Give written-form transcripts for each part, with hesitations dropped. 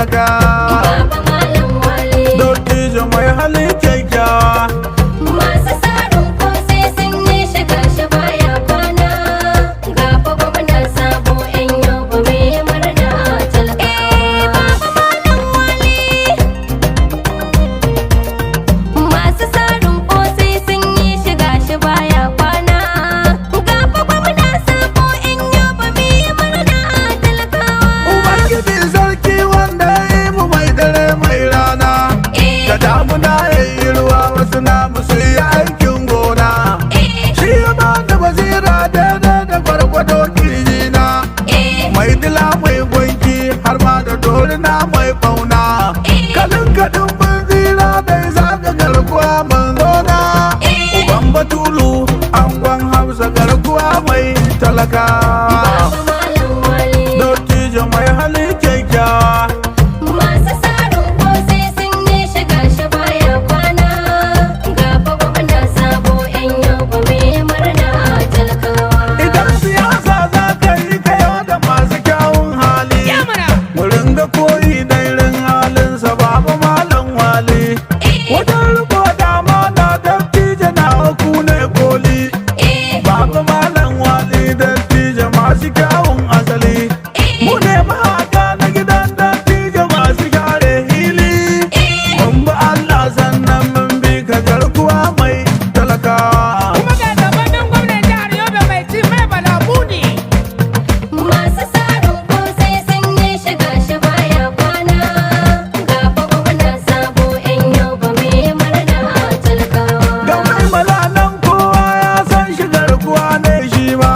talaka. Baba Malam Wali. Dottijo mai hali kyakkyawa. Masu sarin kosai sun yi shiga shi baya kwana. Gafa gwamna sabo yan yobe mai murna talaka. Baba Malam Wali. Masu sarin kosai sun yi shiga shi baya kwana. Gafa gwamna sabo yan yobe mai murna talakawa. Ubangiji sarki wanda ya yi mu mai dare mai rana. Da damuna ya yi ruwa wasu namu su yi aikin gona. Shi ya ba da basira daidai da gwargwado kirjina. Mai dila mai gwanki har ma da dorina mai fauna. Kalin kaɗin bin zira da ya zaga garkuwa manzona. Uban batulu angon hausa garkuwa mai talaka. Baba Malam Wali. Dottijo mai hali kyakkyawa. Masu sarin kosai sun yi shiga shi baya kwana. Gafa gwamna sabo yan yobe mai murna talakawa. Idan siyasa za ka yi kayo da masu kyawun hali. Mu ringa koyi da irin halinsa Baba Malam Wali. Wajen riko dama na dattijo na ku ne koli. Baba Malam Wali dattijo masu kyawun asali. Mu ne mahaka na gidan dattijo masu share hili. Mun bi Allah sannan mun bi ka garkuwa mai talakawa. Kuma ga gabanin gwamnan jihar Yobe mai ci mai balabu ne. Masu sarin kosai sun yi shiga shi baya kwana. Gafa gwamna sabo yan yobe mai murna talakawa. Ga mai malalan kowa ya san shigar kuwa ne shi ma.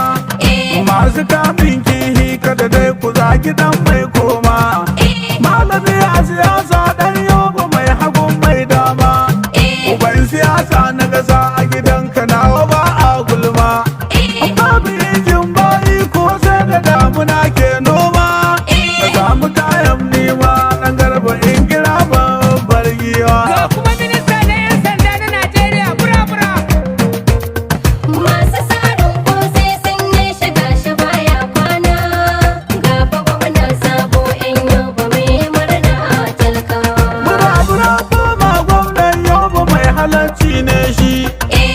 Masu kamin kihi kada dai ku zaki dan mai koma. Malami a siyasa dan yoba mai hagun mai dama. Uban siyasa na gasa a gidanka nawa ba a gulma. Amma birijin bayi ko sai da damuna ke noma. Na samu kayan nema na garba in kira babbar giwa. Ga kuma minista na 'yan sanda na Najeriya bura-bura. Masu sarin kosai sun yi shiga shi baya kwana. Gafa gwamna sabo yan yobe mai murna talakawa. Bura-bura koma gwamnan yoba mai halarci ne shi.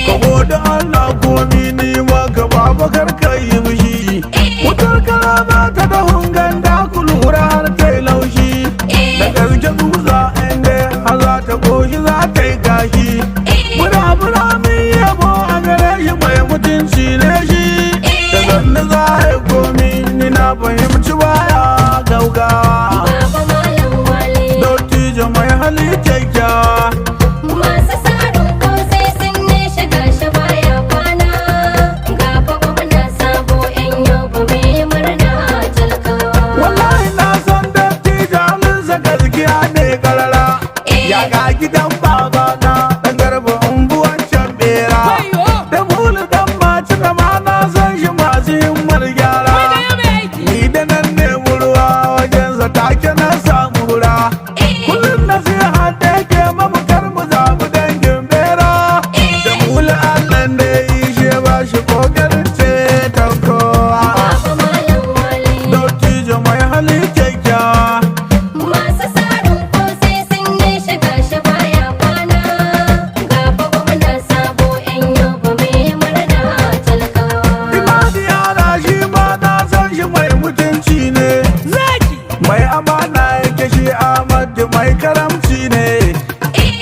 Ka gode Allah komi ni maka baba karka yi mushi. Wutar karama ta da hungan da ku lura har ta yi laushi. Da gaske dutsa inda har za ta koshi za ta yi gashi. Bura-bura min yabo a gare shi mai mutunci ne shi. Da zanne za a yi komi ni na fahimci baya gaugawa. Baba Malam Wali. Dottijo mai hali kyakkyawa. Masu sarin kosai sun yi shiga shi baya kwana. Gafa gwamna sabo yan yobe mai murna talakawa. Wallahi na san dattijo halinsa gaskiya ne karara. Ya ga gidan babana dan garba unguwan can bera. Wayo. Da mulu dan maci da ma na san shi masu himmar gyara. Wai da ya mai aiki. Ni da nan ne ruwa wajensa take na samu hura. Kullum nasiha da yake mamu kar mu zamu dangin bera. Da mulu Allah da ya yi shi ya ba shi kokarin ceton kowa. Baba Malam Wali. Dottijo mai hali kyakkyawa. Masu sarin kosai sun yi shiga shi baya kwana. Gafa gwamna sabo yan yobe mai murna talakawa. Imani yara shi ma na san shi mai mutunci ne. Zaki. Mai amana yake shi Ahmadu mai karamci ne.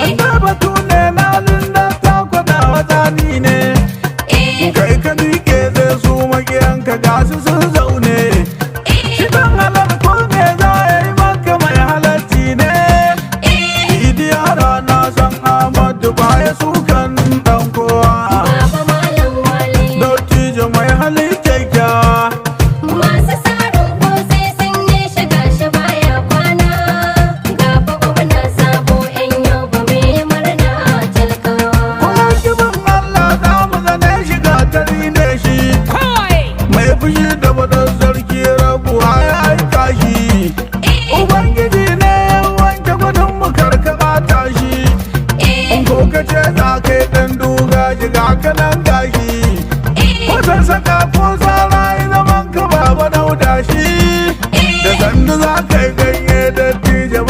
An batu ne na linda ta kwada watani ne. Kai ka miƙe zai su magiyanka gasu sun zaune. Shi dan halar ko ne za a yi maka mai halarci ne. Idi yara na san Ahmadu baya sukan dan kowa. Baba Malam Wali. Dottijo mai hali kyakkyawa. Masu sarin kosai sun yi shiga shi baya kwana. Gafa gwamna sabo yan yobe mai murna talakawa. Kuma kibin Allah za mu zane shiga tari ne shi. Kawai. Mai fushi da wadar sarki rabuwa ya aika shi. Ubangiji ne ya wanke gudun mu karkaba ta shi. In ko ka ce za ka yi ɗan duga jiga kanan gashi. Wasan saka ko tsara yi zaman ka baba dauda shi. Da sandu za ka yi ganye da tije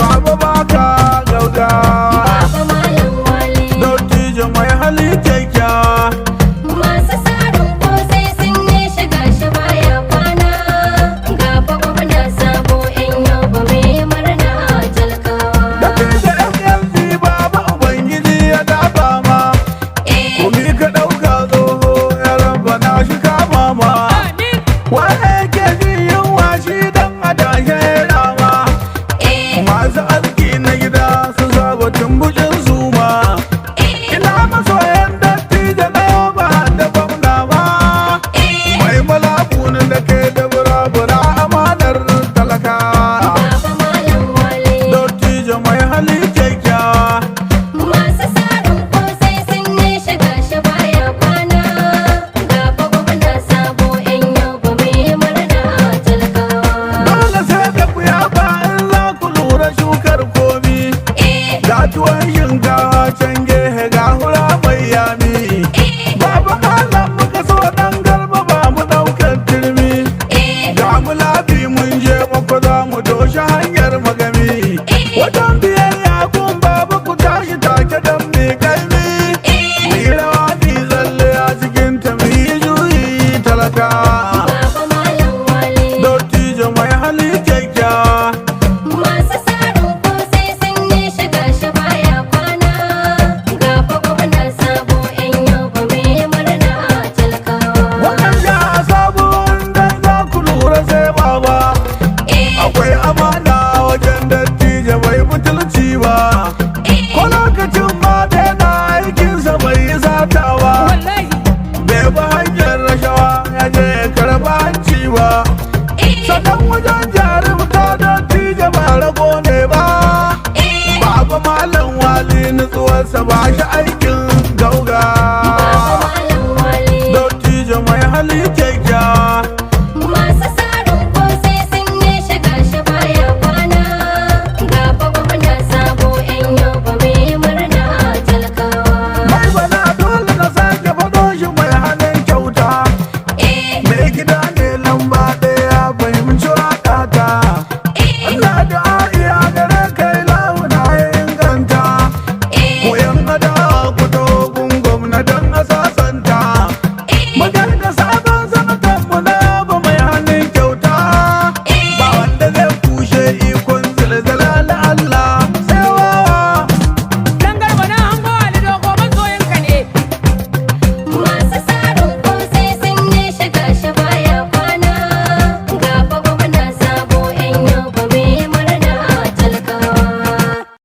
ba shi aiki